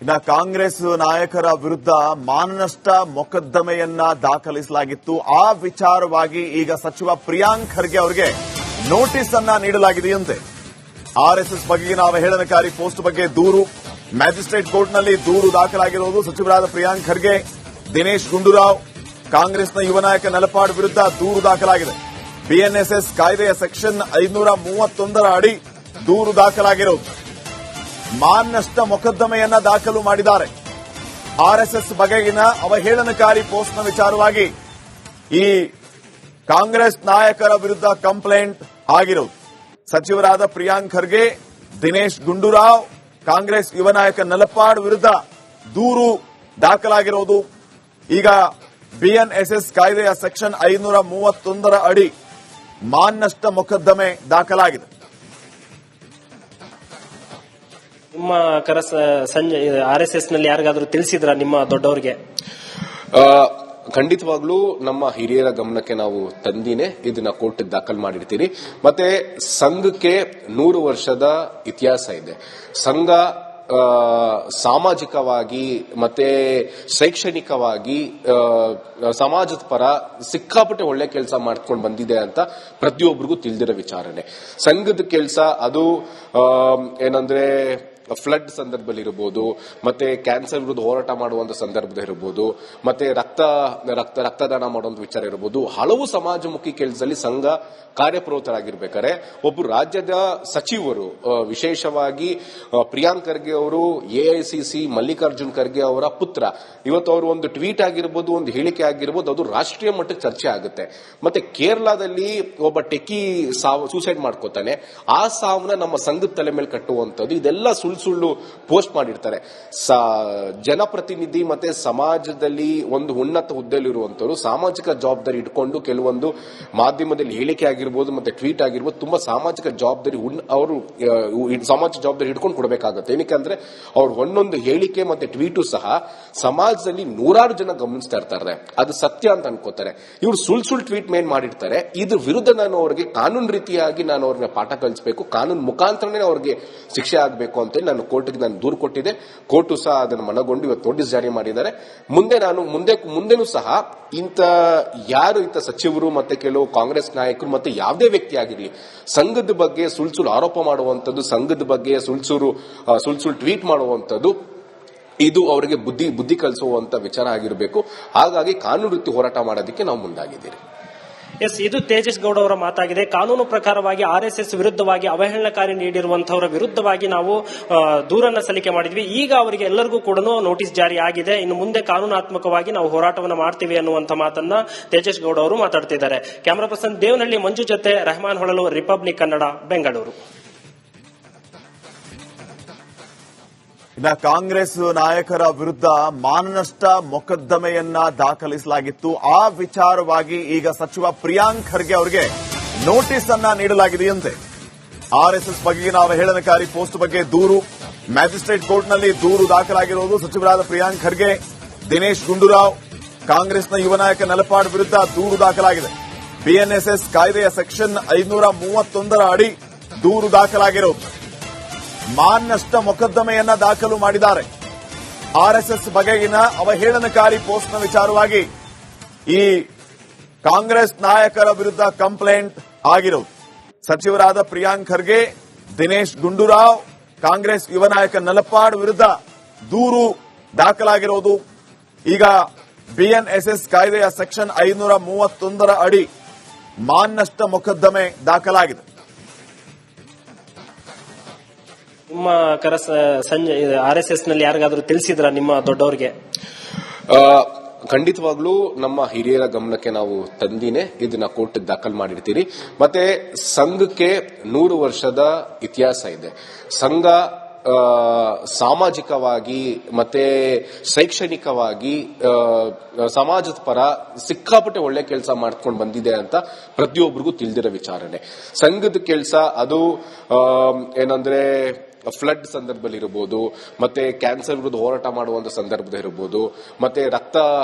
ಇನ್ನು ಕಾಂಗ್ರೆಸ್ ನಾಯಕರ ವಿರುದ್ಧ ಮಾನನಷ್ಟ ಮೊಕದ್ದಮೆಯನ್ನ ದಾಖಲಿಸಲಾಗಿತ್ತು. ಆ ವಿಚಾರವಾಗಿ ಈಗ ಸಚಿವ ಪ್ರಿಯಾಂಕ್ ಖರ್ಗೆ ಅವರಿಗೆ ನೋಟಿಸ್ ಅನ್ನ ನೀಡಲಾಗಿದೆಯಂತೆ. ಆರ್ಎಸ್ಎಸ್ ಬಗೆಗಿನ ಅವಹೇಳನಕಾರಿ ಪೋಸ್ಟ್ ಬಗ್ಗೆ ದೂರು ಮ್ಯಾಜಿಸ್ಟ್ರೇಟ್ ಕೋರ್ಟ್ನಲ್ಲಿ ದೂರು ದಾಖಲಾಗಿರುವುದು. ಸಚಿವರಾದ ಪ್ರಿಯಾಂಕ್ ಖರ್ಗೆ, ದಿನೇಶ್ ಗುಂಡೂರಾವ್, ಕಾಂಗ್ರೆಸ್ನ ಯುವ ನಾಯಕ ನಲಪಾಡ್ ವಿರುದ್ಧ ದೂರು ದಾಖಲಾಗಿದೆ. ಬಿಎನ್ಎಸ್ಎಸ್ ಕಾಯ್ದೆಯ ಸೆಕ್ಷನ್ 531 ಅಡಿ ದೂರು ದಾಖಲಾಗಿರುವುದು. ಮಾನನಷ್ಟ ಮೊಕದ್ದಮೆಯನ್ನ ದಾಖಲು ಮಾಡಿದ್ದಾರೆ. ಆರ್ಎಸ್ಎಸ್ ಬಗೆಗಿನ ಅವಹೇಳನಕಾರಿ ಪೋಸ್ಟ್ನ ವಿಚಾರವಾಗಿ ಈ ಕಾಂಗ್ರೆಸ್ ನಾಯಕರ ವಿರುದ್ಧ ಕಂಪ್ಲೇಂಟ್ ಆಗಿರುವುದು. ಸಚಿವರಾದ ಪ್ರಿಯಾಂಕ್ ಖರ್ಗೆ, ದಿನೇಶ್ ಗುಂಡೂರಾವ್, ಕಾಂಗ್ರೆಸ್ ಯುವ ನಾಯಕ ನಲಪಾಡ್ ವಿರುದ್ಧ ದೂರು ದಾಖಲಾಗಿರುವುದು. ಈಗ ಬಿಎನ್ಎಸ್ಎಸ್ ಕಾಯ್ದೆಯ ಸೆಕ್ಷನ್ 531 ಅಡಿ ಮಾನನಷ್ಟ ಮೊಕದ್ದಮೆ ದಾಖಲಾಗಿದೆ. ನಿಮ್ಮ ಸಂಜೆ ಆರ್ಎಸ್ಎಸ್ ನಲ್ಲಿ ಯಾರಿಗಾದ್ರೂ ತಿಳಿಸಿದ್ರ ನಿಮ್ಮ ದೊಡ್ಡವರಿಗೆ? ಖಂಡಿತವಾಗ್ಲೂ ನಮ್ಮ ಹಿರಿಯರ ಗಮನಕ್ಕೆ ನಾವು ತಂದಿನೇ ಇದನ್ನ ಕೋರ್ಟ್ ದಾಖಲು ಮಾಡಿರ್ತೀರಿ. ಮತ್ತೆ ಸಂಘಕ್ಕೆ 100 ವರ್ಷದ ಇತಿಹಾಸ ಇದೆ. ಸಂಘ ಸಾಮಾಜಿಕವಾಗಿ ಮತ್ತೆ ಶೈಕ್ಷಣಿಕವಾಗಿ ಸಮಾಜದ ಪರ ಸಿಕ್ಕಾಪಟ್ಟೆ ಒಳ್ಳೆ ಕೆಲಸ ಮಾಡ್ಕೊಂಡು ಬಂದಿದೆ ಅಂತ ಪ್ರತಿಯೊಬ್ಬರಿಗೂ ತಿಳಿದಿರೋ ವಿಚಾರನೆ. ಸಂಘದ ಕೆಲಸ ಅದು ಏನಂದ್ರೆ ಫ್ಲಡ್ ಸಂದರ್ಭದಲ್ಲಿ ಇರಬಹುದು, ಮತ್ತೆ ಕ್ಯಾನ್ಸರ್ ವಿರುದ್ಧ ಹೋರಾಟ ಮಾಡುವಂತ ಸಂದರ್ಭದಲ್ಲಿ ಇರಬಹುದು, ಮತ್ತೆ ರಕ್ತದಾನ ಮಾಡುವಂತ ವಿಚಾರ ಇರಬಹುದು. ಹಲವು ಸಮಾಜಮುಖಿ ಕೆಲಸದಲ್ಲಿ ಸಂಘ ಕಾರ್ಯಪ್ರವೃತ್ತರಾಗಿರ್ಬೇಕಾದ್ರೆ ಒಬ್ಬರು ರಾಜ್ಯದ ಸಚಿವರು, ವಿಶೇಷವಾಗಿ ಪ್ರಿಯಾಂಕ್ ಖರ್ಗೆ ಅವರು ಎಐಸಿಸಿ ಮಲ್ಲಿಕಾರ್ಜುನ್ ಖರ್ಗೆ ಅವರ ಪುತ್ರ, ಇವತ್ತು ಅವರು ಒಂದು ಟ್ವೀಟ್ ಆಗಿರ್ಬೋದು, ಒಂದು ಹೇಳಿಕೆ ಆಗಿರ್ಬೋದು, ಅದು ರಾಷ್ಟ್ರೀಯ ಮಟ್ಟಕ್ಕೆ ಚರ್ಚೆ ಆಗುತ್ತೆ. ಮತ್ತೆ ಕೇರಳದಲ್ಲಿ ಒಬ್ಬ ಟೆಕ್ಕಿ ಸೂಸೈಡ್ ಮಾಡ್ಕೋತಾನೆ, ಆ ಸಾವನ್ನ ನಮ್ಮ ಸಂಘದ ತಲೆ ಮೇಲೆ ಕಟ್ಟುವಂಥದ್ದು, ಇದೆಲ್ಲ ಸುಳ್ಳು ಪೋಸ್ಟ್ ಮಾಡಿರ್ತಾರೆ. ಜನಪ್ರತಿನಿಧಿ ಮತ್ತೆ ಸಮಾಜದಲ್ಲಿ ಒಂದು ಉನ್ನತ ಹುದ್ದೆಯಲ್ಲಿರುವಂತವರು ಸಾಮಾಜಿಕ ಜವಾಬ್ದಾರಿ ಇಟ್ಕೊಂಡು ಕೆಲವೊಂದು ಮಾಧ್ಯಮದಲ್ಲಿ ಹೇಳಿಕೆ ಆಗಿರ್ಬೋದು ಮತ್ತೆ ಟ್ವೀಟ್ ಆಗಿರ್ಬೋದು, ತುಂಬಾ ಸಾಮಾಜಿಕ ಜವಾಬ್ದಾರಿ ಅವರು ಸಾಮಾಜಿಕ ಜವಾಬ್ದಾರಿ ಇಟ್ಕೊಂಡು ಕೊಡಬೇಕಾಗುತ್ತೆ. ಏನಕ್ಕೆ ಅವ್ರು ಒಂದೊಂದು ಹೇಳಿಕೆ ಮತ್ತೆ ಟ್ವೀಟು ಸಹ ಸಮಾಜದಲ್ಲಿ ನೂರಾರು ಜನ ಗಮನಿಸ್ತಾ ಇರ್ತಾರೆ, ಅದು ಸತ್ಯ ಅಂತ ಅನ್ಕೋತಾರೆ. ಇವ್ರು ಸುಳ್ಳು ಟ್ವೀಟ್ ಮೇನ್ ಮಾಡಿರ್ತಾರೆ. ಇದ್ರ ವಿರುದ್ಧ ನಾನು ಅವ್ರಿಗೆ ಕಾನೂನು ರೀತಿಯಾಗಿ ನಾನು ಅವ್ರನ್ನ ಪಾಠ ಕಲಿಸಬೇಕು, ಕಾನೂನು ಮುಖಾಂತರನೇ ಅವ್ರಿಗೆ ಶಿಕ್ಷೆ ಆಗಬೇಕು ಅಂತ ನಾನು ಕೋರ್ಟ್ಗೆ ನಾನು ದೂರು ಕೊಟ್ಟಿದ್ದೆ. ಕೋರ್ಟು ಸಹ ಅದನ್ನು ಮನಗೊಂಡು ಇವತ್ತು ನೋಟಿಸ್ ಜಾರಿ ಮಾಡಿದ್ದಾರೆ. ಮುಂದೆನೂ ಸಹ ಯಾರು ಸಚಿವರು ಮತ್ತೆ ಕೆಲವು ಕಾಂಗ್ರೆಸ್ ನಾಯಕರು ಮತ್ತೆ ಯಾವುದೇ ವ್ಯಕ್ತಿ ಆಗಿರಲಿ ಸಂಘದ ಬಗ್ಗೆ ಸುಳ್ಳು ಆರೋಪ ಮಾಡುವಂತದ್ದು, ಸಂಘದ ಬಗ್ಗೆ ಸುಳ್ಳು ಟ್ವೀಟ್ ಮಾಡುವಂತದ್ದು, ಇದು ಅವರಿಗೆ ಬುದ್ಧಿ ಕಲಿಸುವಂತ ವಿಚಾರ ಆಗಿರಬೇಕು. ಹಾಗಾಗಿ ಕಾನೂನು ರೀತಿ ಹೋರಾಟ ಮಾಡೋದಕ್ಕೆ ನಾವು ಮುಂದಾಗಿದ್ದೀರಿ. ಎಸ್, ಇದು ತೇಜಸ್ ಗೌಡ ಅವರ ಮಾತಾಗಿದೆ. ಕಾನೂನು ಪ್ರಕಾರವಾಗಿ ಆರ್ಎಸ್ಎಸ್ ವಿರುದ್ಧವಾಗಿ ಅವಹೇಳನಕಾರಿ ನೀಡಿರುವಂತಹವರ ವಿರುದ್ಧವಾಗಿ ನಾವು ದೂರನ್ನ ಸಲ್ಲಿಕೆ ಮಾಡಿದ್ವಿ. ಈಗ ಅವರಿಗೆ ಎಲ್ಲರಿಗೂ ಕೂಡ ನೋಟಿಸ್ ಜಾರಿ ಆಗಿದೆ. ಇನ್ನು ಮುಂದೆ ಕಾನೂನಾತ್ಮಕವಾಗಿ ನಾವು ಹೋರಾಟವನ್ನು ಮಾಡ್ತೀವಿ ಅನ್ನುವಂತ ಮಾತನ್ನ ತೇಜಸ್ ಗೌಡ ಅವರು ಮಾತಾಡ್ತಿದ್ದಾರೆ. ಕ್ಯಾಮರಾ ಪರ್ಸನ್ ದೇವನಹಳ್ಳಿ ಮಂಜು ಜೊತೆ ರೆಹಮಾನ್ ಹೊಳಲು, ರಿಪಬ್ಲಿಕ್ ಕನ್ನಡ, ಬೆಂಗಳೂರು. ಇನ್ನು ಕಾಂಗ್ರೆಸ್ ನಾಯಕರ ವಿರುದ್ಧ ಮಾನನಷ್ಟ ಮೊಕದ್ದಮೆಯನ್ನ ದಾಖಲಿಸಲಾಗಿತ್ತು. ಆ ವಿಚಾರವಾಗಿ ಈಗ ಸಚಿವ ಪ್ರಿಯಾಂಕ್ ಖರ್ಗೆ ಅವರಿಗೆ ನೋಟಿಸ್ ಅನ್ನ ನೀಡಲಾಗಿದೆಯಂತೆ. ಆರ್ಎಸ್ಎಸ್ ಬಗೆಗಿನ ಅವಹೇಳನಕಾರಿ ಪೋಸ್ಟ್ ಬಗ್ಗೆ ದೂರು ಮ್ಯಾಜಿಸ್ಟ್ರೇಟ್ ಕೋರ್ಟ್ನಲ್ಲಿ ದೂರು ದಾಖಲಾಗಿರುವುದು. ಸಚಿವರಾದ ಪ್ರಿಯಾಂಕ್ ಖರ್ಗೆ, ದಿನೇಶ್ ಗುಂಡೂರಾವ್, ಕಾಂಗ್ರೆಸ್ನ ಯುವ ನಾಯಕ ನಲಪಾಡ್ ವಿರುದ್ಧ ದೂರು ದಾಖಲಾಗಿದೆ. ಬಿಎನ್ಎಸ್ಎಸ್ ಕಾಯ್ದೆಯ ಸೆಕ್ಷನ್ 531 ಅಡಿ ದೂರು ದಾಖಲಾಗಿರುವುದು. ಮಾನನಷ್ಟ ಮೊಕದ್ದಮೆಯನ್ನ ದಾಖಲು ಮಾಡಿದ್ದಾರೆ. ಆರ್ಎಸ್ಎಸ್ ಬಗೆಗಿನ ಅವಹೇಳನಕಾರಿ ಪೋಸ್ಟ್ನ ವಿಚಾರವಾಗಿ ಈ ಕಾಂಗ್ರೆಸ್ ನಾಯಕರ ವಿರುದ್ಧ ಕಂಪ್ಲೇಂಟ್ ಆಗಿರುವುದು. ಸಚಿವರಾದ ಪ್ರಿಯಾಂಕ್ ಖರ್ಗೆ, ದಿನೇಶ್ ಗುಂಡೂರಾವ್, ಕಾಂಗ್ರೆಸ್ ಯುವ ನಾಯಕ ನಲಪಾಡ್ ವಿರುದ್ಧ ದೂರು ದಾಖಲಾಗಿರುವುದು. ಈಗ ಬಿಎನ್ಎಸ್ಎಸ್ ಕಾಯ್ದೆಯ ಸೆಕ್ಷನ್ 531 ಅಡಿ ಮಾನನಷ್ಟ ಮೊಕದ್ದಮೆ ದಾಖಲಾಗಿದೆ. ನಿಮ್ಮ ಸಂಜೆ ಆರ್ಎಸ್ಎಸ್ ನಲ್ಲಿ ಯಾರಿಗಾದ್ರೂ ತಿಳಿಸಿದ್ರ ನಿಮ್ಮ ದೊಡ್ಡವರಿಗೆ? ಖಂಡಿತವಾಗ್ಲೂ ನಮ್ಮ ಹಿರಿಯರ ಗಮನಕ್ಕೆ ನಾವು ತಂದಿನೇ ಇದನ್ನ ಕೋರ್ಟ್ ದಾಖಲು ಮಾಡಿರ್ತೀರಿ. ಮತ್ತೆ ಸಂಘಕ್ಕೆ 100 ವರ್ಷದ ಇತಿಹಾಸ ಇದೆ. ಸಂಘ ಸಾಮಾಜಿಕವಾಗಿ ಮತ್ತೆ ಶೈಕ್ಷಣಿಕವಾಗಿ ಸಮಾಜದ ಪರ ಸಿಕ್ಕಾಪಟ್ಟೆ ಒಳ್ಳೆ ಕೆಲಸ ಮಾಡ್ಕೊಂಡು ಬಂದಿದೆ ಅಂತ ಪ್ರತಿಯೊಬ್ಬರಿಗೂ ತಿಳಿದಿರೋ ವಿಚಾರನೆ. ಸಂಘದ ಕೆಲಸ ಅದು ಏನಂದ್ರೆ ಫ್ಲಡ್ ಸಂದರ್ಭದಲ್ಲಿ ಇರಬಹುದು, ಮತ್ತೆ ಕ್ಯಾನ್ಸರ್ ವಿರುದ್ಧ ಹೋರಾಟ ಮಾಡುವಂತ ಸಂದರ್ಭದಲ್ಲಿ ಇರಬಹುದು, ಮತ್ತೆ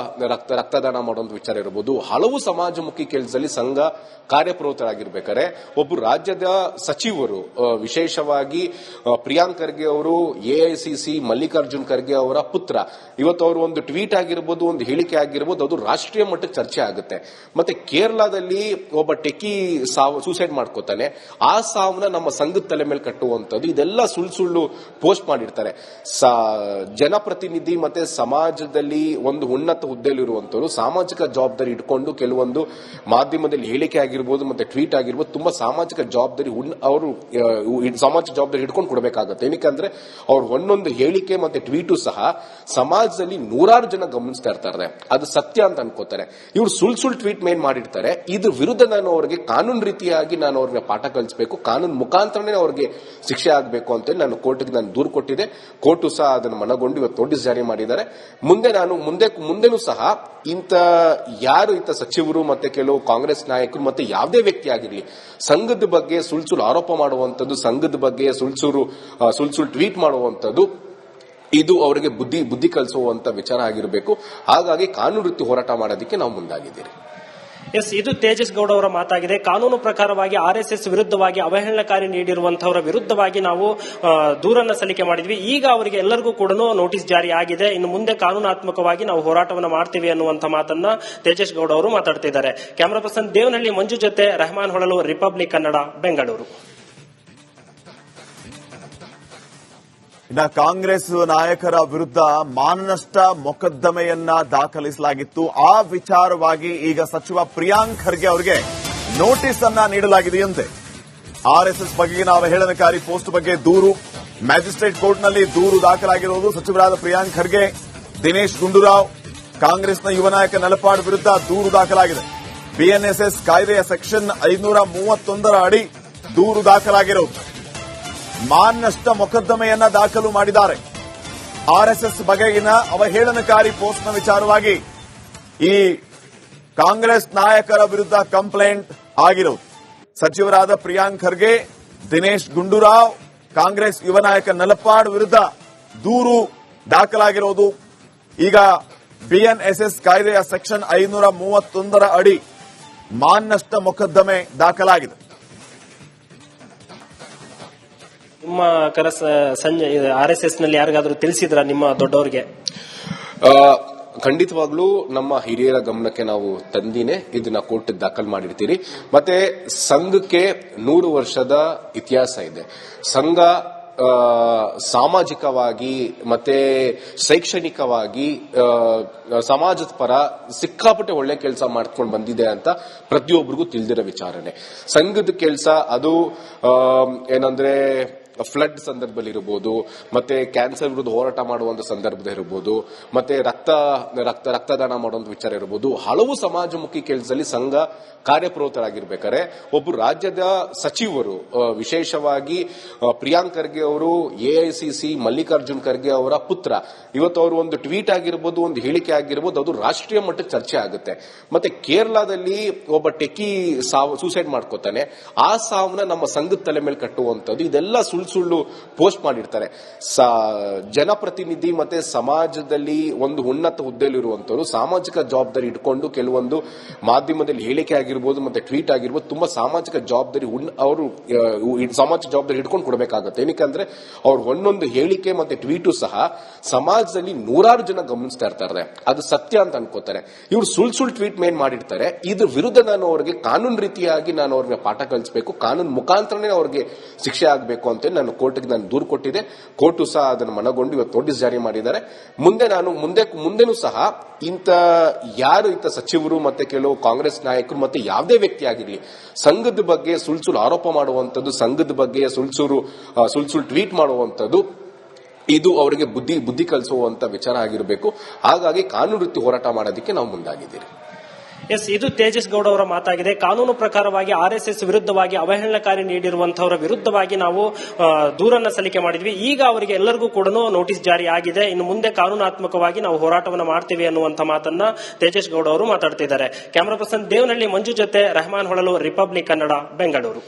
ರಕ್ತದಾನ ಮಾಡುವಂತ ವಿಚಾರ ಇರಬಹುದು, ಹಲವು ಸಮಾಜಮುಖಿ ಕೆಲಸದಲ್ಲಿ ಸಂಘ ಕಾರ್ಯಪ್ರವೃತ್ತರಾಗಿರ್ಬೇಕಾದ್ರೆ ಒಬ್ಬರು ರಾಜ್ಯದ ಸಚಿವರು, ವಿಶೇಷವಾಗಿ ಪ್ರಿಯಾಂಕ್ ಖರ್ಗೆ ಅವರು ಎಐಸಿಸಿ ಮಲ್ಲಿಕಾರ್ಜುನ್ ಖರ್ಗೆ ಅವರ ಪುತ್ರ, ಇವತ್ತು ಅವರು ಒಂದು ಟ್ವೀಟ್ ಆಗಿರ್ಬೋದು, ಒಂದು ಹೇಳಿಕೆ ಆಗಿರ್ಬೋದು, ಅದು ರಾಷ್ಟ್ರೀಯ ಮಟ್ಟಕ್ಕೆ ಚರ್ಚೆ ಆಗುತ್ತೆ. ಮತ್ತೆ ಕೇರಳದಲ್ಲಿ ಒಬ್ಬ ಟೆಕ್ಕಿ ಸೂಸೈಡ್ ಮಾಡ್ಕೋತಾನೆ, ಆ ಸಾವನ್ನ ನಮ್ಮ ಸಂಘದ ತಲೆ ಮೇಲೆ ಕಟ್ಟುವಂಥದ್ದು, ಇದೆಲ್ಲ ಸುಳ್ಳು ಪೋಸ್ಟ್ ಮಾಡಿರ್ತಾರೆ. ಜನಪ್ರತಿನಿಧಿ ಮತ್ತೆ ಸಮಾಜದಲ್ಲಿ ಒಂದು ಉನ್ನತ ಹುದ್ದೆಯಲ್ಲಿರುವಂತವರು ಸಾಮಾಜಿಕ ಜವಾಬ್ದಾರಿ ಇಟ್ಕೊಂಡು ಕೆಲವೊಂದು ಮಾಧ್ಯಮದಲ್ಲಿ ಹೇಳಿಕೆ ಆಗಿರ್ಬೋದು ಮತ್ತೆ ಟ್ವೀಟ್ ಆಗಿರ್ಬೋದು ತುಂಬಾ ಸಾಮಾಜಿಕ ಜವಾಬ್ದಾರಿ ಅವರು ಸಾಮಾಜಿಕ ಜವಾಬ್ದಾರಿ ಹಿಡ್ಕೊಂಡು ಕೊಡಬೇಕಾಗುತ್ತೆ. ಏನಕ್ಕಂದ್ರೆ ಅವ್ರ ಒಂದೊಂದು ಹೇಳಿಕೆ ಮತ್ತೆ ಟ್ವೀಟು ಸಹ ಸಮಾಜದಲ್ಲಿ ನೂರಾರು ಜನ ಗಮನಿಸ್ತಾ ಇರ್ತಾರೆ, ಅದು ಸತ್ಯ ಅಂತ ಅನ್ಕೋತಾರೆ. ಇವ್ರು ಸುಳ್ಳು ಟ್ವೀಟ್ ಮೇನ್ ಮಾಡಿರ್ತಾರೆ. ಇದ್ರ ವಿರುದ್ಧ ನಾನು ಅವರಿಗೆ ಕಾನೂನು ರೀತಿಯಾಗಿ ನಾನು ಅವ್ರಿಗೆ ಪಾಠ ಕಲಿಸಬೇಕು, ಕಾನೂನು ಮುಖಾಂತರನೇ ಅವ್ರಿಗೆ ಶಿಕ್ಷೆ ಆಗಬೇಕು ಅಂತ ನಾನು ಕೋರ್ಟ್ಗೆ ನಾನು ದೂರು ಕೊಟ್ಟಿದ್ದೆ. ಕೋರ್ಟು ಸಹ ಅದನ್ನು ಮನಗೊಂಡು ಇವತ್ತು ನೋಟಿಸ್ ಜಾರಿ ಮಾಡಿದ್ದಾರೆ. ಮುಂದೆನೂ ಸಹ ಇಂಥ ಸಚಿವರು ಮತ್ತೆ ಕೆಲವು ಕಾಂಗ್ರೆಸ್ ನಾಯಕರು ಮತ್ತೆ ಯಾವುದೇ ವ್ಯಕ್ತಿ ಆಗಿರಲಿ ಸಂಘದ ಬಗ್ಗೆ ಸುಳ್ಳು ಆರೋಪ ಮಾಡುವಂತದ್ದು, ಸಂಘದ ಬಗ್ಗೆ ಸುಳ್ಳು ಟ್ವೀಟ್ ಮಾಡುವಂತದ್ದು, ಇದು ಅವರಿಗೆ ಬುದ್ಧಿ ಕಲಿಸುವಂತ ವಿಚಾರ ಆಗಿರಬೇಕು. ಹಾಗಾಗಿ ಕಾನೂನು ರೀತಿ ಹೋರಾಟ ಮಾಡೋದಕ್ಕೆ ನಾವು ಮುಂದಾಗಿದ್ದೀರಿ. ಎಸ್, ಇದು ತೇಜಸ್ ಗೌಡ ಅವರ ಮಾತಾಗಿದೆ. ಕಾನೂನು ಪ್ರಕಾರವಾಗಿ ಆರ್ಎಸ್ಎಸ್ ವಿರುದ್ಧವಾಗಿ ಅವಹೇಳನಕಾರಿ ನೀಡಿರುವಂತವರ ವಿರುದ್ಧವಾಗಿ ನಾವು ದೂರನ್ನ ಸಲ್ಲಿಕೆ ಮಾಡಿದ್ವಿ. ಈಗ ಅವರಿಗೆ ಎಲ್ಲರಿಗೂ ಕೂಡ ನೋಟಿಸ್ ಜಾರಿ ಆಗಿದೆ. ಇನ್ನು ಮುಂದೆ ಕಾನೂನಾತ್ಮಕವಾಗಿ ನಾವು ಹೋರಾಟವನ್ನು ಮಾಡ್ತೀವಿ ಅನ್ನುವಂತ ಮಾತನ್ನ ತೇಜಸ್ ಗೌಡ ಅವರು ಮಾತಾಡ್ತಿದ್ದಾರೆ. ಕ್ಯಾಮರಾ ಪರ್ಸನ್ ದೇವನಹಳ್ಳಿ ಮಂಜು ಜೊತೆ ರೆಹಮಾನ್ ಹೊಳಲು, ರಿಪಬ್ಲಿಕ್ ಕನ್ನಡ, ಬೆಂಗಳೂರು. ಇನ್ನು ಕಾಂಗ್ರೆಸ್ ನಾಯಕರ ವಿರುದ್ಧ ಮಾನನಷ್ಟ ಮೊಕದ್ದಮೆಯನ್ನ ದಾಖಲಿಸಲಾಗಿತ್ತು. ಆ ವಿಚಾರವಾಗಿ ಈಗ ಸಚಿವ ಪ್ರಿಯಾಂಕ್ ಖರ್ಗೆ ಅವರಿಗೆ ನೋಟಿಸ್ ಅನ್ನ ನೀಡಲಾಗಿದೆಯಂತೆ. ಆರ್ಎಸ್ಎಸ್ ಬಗೆಗಿನ ಅವಹೇಳನಕಾರಿ ಪೋಸ್ಟ್ ಬಗ್ಗೆ ದೂರು, ಮ್ಯಾಜಿಸ್ಟ್ರೇಟ್ ಕೋರ್ಟ್ನಲ್ಲಿ ದೂರು ದಾಖಲಾಗಿರುವುದು. ಸಚಿವರಾದ ಪ್ರಿಯಾಂಕ್ ಖರ್ಗೆ, ದಿನೇಶ್ ಗುಂಡೂರಾವ್, ಕಾಂಗ್ರೆಸ್ನ ಯುವ ನಾಯಕ ನಲಪಾಡ್ ವಿರುದ್ಧ ದೂರು ದಾಖಲಾಗಿದೆ. ಬಿಎನ್ಎಸ್ಎಸ್ ಕಾಯ್ದೆಯ ಸೆಕ್ಷನ್ 531 ಅಡಿ ದೂರು ದಾಖಲಾಗಿರುವುದು. ಮಾನನಷ್ಟ ಮೊಕದ್ದಮೆಯನ್ನ ದಾಖಲು ಮಾಡಿದ್ದಾರೆ. ಆರ್ಎಸ್ಎಸ್ ಬಗೆಗಿನ ಅವಹೇಳನಕಾರಿ ಪೋಸ್ಟ್ನ ವಿಚಾರವಾಗಿ ಈ ಕಾಂಗ್ರೆಸ್ ನಾಯಕರ ವಿರುದ್ಧ ಕಂಪ್ಲೇಂಟ್ ಆಗಿರುವುದು. ಸಚಿವರಾದ ಪ್ರಿಯಾಂಕ್ ಖರ್ಗೆ, ದಿನೇಶ್ ಗುಂಡೂರಾವ್, ಕಾಂಗ್ರೆಸ್ ಯುವ ನಾಯಕ ನಲಪಾಡ್ ವಿರುದ್ಧ ದೂರು ದಾಖಲಾಗಿರುವುದು. ಈಗ ಬಿಎನ್ಎಸ್ಎಸ್ ಕಾಯ್ದೆಯ ಸೆಕ್ಷನ್ 531 ಅಡಿ ಮಾನನಷ್ಟ ಮೊಕದ್ದಮೆ ದಾಖಲಾಗಿದೆ. ನಿಮ್ಮ ಸಂಜೆ ಆರ್ಎಸ್ಎಸ್ ನಲ್ಲಿ ಯಾರಿಗಾದ್ರೂ ತಿಳಿಸಿದ್ರ ನಿಮ್ಮ ದೊಡ್ಡವರಿಗೆ? ಖಂಡಿತವಾಗ್ಲೂ ನಮ್ಮ ಹಿರಿಯರ ಗಮನಕ್ಕೆ ನಾವು ತಂದಿನೇ ಇದನ್ನ ಕೋರ್ಟ್ ದಾಖಲು ಮಾಡಿರ್ತೀರಿ. ಮತ್ತೆ ಸಂಘಕ್ಕೆ 100 ವರ್ಷದ ಇತಿಹಾಸ ಇದೆ. ಸಂಘ ಸಾಮಾಜಿಕವಾಗಿ ಮತ್ತೆ ಶೈಕ್ಷಣಿಕವಾಗಿ ಸಮಾಜದ ಪರ ಸಿಕ್ಕಾಪಟ್ಟೆ ಒಳ್ಳೆ ಕೆಲಸ ಮಾಡ್ಕೊಂಡು ಬಂದಿದೆ ಅಂತ ಪ್ರತಿಯೊಬ್ಬರಿಗೂ ತಿಳಿದಿರೋ ವಿಚಾರನೆ. ಸಂಘದ ಕೆಲಸ ಅದು ಏನಂದ್ರೆ ಫ್ಲಡ್ ಸಂದರ್ಭದಲ್ಲಿ ಇರಬಹುದು, ಮತ್ತೆ ಕ್ಯಾನ್ಸರ್ ವಿರುದ್ಧ ಹೋರಾಟ ಮಾಡುವಂತ ಸಂದರ್ಭದಲ್ಲಿ ಇರಬಹುದು, ಮತ್ತೆ ರಕ್ತದಾನ ಮಾಡುವಂತ ವಿಚಾರ ಇರಬಹುದು, ಹಲವು ಸಮಾಜಮುಖಿ ಕೆಲಸದಲ್ಲಿ ಸಂಘ ಕಾರ್ಯಪ್ರವೃತ್ತರಾಗಿರ್ಬೇಕಾದ್ರೆ ಒಬ್ಬರು ರಾಜ್ಯದ ಸಚಿವರು, ವಿಶೇಷವಾಗಿ ಪ್ರಿಯಾಂಕ್ ಖರ್ಗೆ ಅವರು ಎಐಸಿಸಿ ಮಲ್ಲಿಕಾರ್ಜುನ್ ಖರ್ಗೆ ಅವರ ಪುತ್ರ, ಇವತ್ತು ಅವರು ಒಂದು ಟ್ವೀಟ್ ಆಗಿರ್ಬೋದು, ಒಂದು ಹೇಳಿಕೆ ಆಗಿರ್ಬೋದು, ಅದು ರಾಷ್ಟ್ರೀಯ ಮಟ್ಟಕ್ಕೆ ಚರ್ಚೆ ಆಗುತ್ತೆ. ಮತ್ತೆ ಕೇರಳದಲ್ಲಿ ಒಬ್ಬ ಟೆಕ್ಕಿ ಸೂಸೈಡ್ ಮಾಡ್ಕೋತಾನೆ, ಆ ಸಾವನ್ನ ನಮ್ಮ ಸಂಘದ ತಲೆ ಮೇಲೆ ಕಟ್ಟುವಂತದ್ದು, ಇದೆಲ್ಲ ಸುಳ್ಳು ಪೋಸ್ಟ್ ಮಾಡಿರ್ತಾರೆ. ಜನಪ್ರತಿನಿಧಿ ಮತ್ತೆ ಸಮಾಜದಲ್ಲಿ ಒಂದು ಉನ್ನತ ಹುದ್ದೆಯಲ್ಲಿರುವಂತವರು ಸಾಮಾಜಿಕ ಜವಾಬ್ದಾರಿ ಇಟ್ಕೊಂಡು ಕೆಲವೊಂದು ಮಾಧ್ಯಮದಲ್ಲಿ ಹೇಳಿಕೆ ಆಗಿರ್ಬೋದು ಮತ್ತೆ ಟ್ವೀಟ್ ಆಗಿರ್ಬೋದು ತುಂಬಾ ಸಾಮಾಜಿಕ ಜವಾಬ್ದಾರಿ ಅವರು ಸಾಮಾಜಿಕ ಜವಾಬ್ದಾರಿ ಹಿಡ್ಕೊಂಡು ಕೊಡಬೇಕಾಗುತ್ತೆ. ಏನಕ್ಕಂದ್ರೆ ಅವ್ರ ಒಂದೊಂದು ಹೇಳಿಕೆ ಮತ್ತೆ ಟ್ವೀಟು ಸಹ ಸಮಾಜದಲ್ಲಿ ನೂರಾರು ಜನ ಗಮನಿಸ್ತಾ ಇರ್ತಾರೆ, ಅದು ಸತ್ಯ ಅಂತ ಅನ್ಕೋತಾರೆ. ಇವ್ರು ಸುಳ್ಳು ಟ್ವೀಟ್ ಮೇನ್ ಮಾಡಿರ್ತಾರೆ. ಇದ್ರ ವಿರುದ್ಧ ನಾನು ಅವರಿಗೆ ಕಾನೂನು ರೀತಿಯಾಗಿ ನಾನು ಅವ್ರಿಗೆ ಪಾಠ ಕಲಿಸಬೇಕು, ಕಾನೂನು ಮುಖಾಂತರನೇ ಅವ್ರಿಗೆ ಶಿಕ್ಷೆ ಆಗಬೇಕು ಅಂತ ನಾನು ಕೋರ್ಟ್ಗೆ ನಾನು ದೂರು ಕೊಟ್ಟಿದ್ದೆ. ಕೋರ್ಟು ಸಹ ಅದನ್ನು ಮನಗೊಂಡು ಇವತ್ತು ನೋಟಿಸ್ ಜಾರಿ ಮಾಡಿದ್ದಾರೆ. ಮುಂದೆನೂ ಸಹ ಇಂಥ ಸಚಿವರು ಮತ್ತೆ ಕೆಲವು ಕಾಂಗ್ರೆಸ್ ನಾಯಕರು ಮತ್ತೆ ಯಾವುದೇ ವ್ಯಕ್ತಿ ಆಗಿರಲಿ ಸಂಘದ ಬಗ್ಗೆ ಸುಳ್ಳು ಆರೋಪ ಮಾಡುವಂತದ್ದು, ಸಂಘದ ಬಗ್ಗೆ ಸುಳ್ಳು ಟ್ವೀಟ್ ಮಾಡುವಂತದ್ದು, ಇದು ಅವರಿಗೆ ಬುದ್ಧಿ ಕಲಿಸುವಂತ ವಿಚಾರ ಆಗಿರಬೇಕು. ಹಾಗಾಗಿ ಕಾನೂನು ರೀತಿ ಹೋರಾಟ ಮಾಡೋದಕ್ಕೆ ನಾವು ಮುಂದಾಗಿದ್ದೀರಿ. ಎಸ್, ಇದು ತೇಜಸ್ ಗೌಡ ಅವರ ಮಾತಾಗಿದೆ. ಕಾನೂನು ಪ್ರಕಾರವಾಗಿ ಆರ್ಎಸ್ಎಸ್ ವಿರುದ್ಧವಾಗಿ ಅವಹೇಳನಕಾರಿ ನೀಡಿರುವಂತವರ ವಿರುದ್ಧವಾಗಿ ನಾವು ದೂರನ್ನ ಸಲ್ಲಿಕೆ ಮಾಡಿದ್ವಿ. ಈಗ ಅವರಿಗೆ ಎಲ್ಲರಿಗೂ ಕೂಡ ನೋಟಿಸ್ ಜಾರಿ ಆಗಿದೆ. ಇನ್ನು ಮುಂದೆ ಕಾನೂನಾತ್ಮಕವಾಗಿ ನಾವು ಹೋರಾಟವನ್ನು ಮಾಡ್ತೀವಿ ಅನ್ನುವಂತ ಮಾತನ್ನ ತೇಜಸ್ ಗೌಡ ಅವರು ಮಾತಾಡ್ತಿದ್ದಾರೆ. ಕ್ಯಾಮರಾ ಪರ್ಸನ್ ದೇವನಹಳ್ಳಿ ಮಂಜು ಜೊತೆ ರೆಹಮಾನ್ ಹೊಳಲು, ರಿಪಬ್ಲಿಕ್ ಕನ್ನಡ, ಬೆಂಗಳೂರು.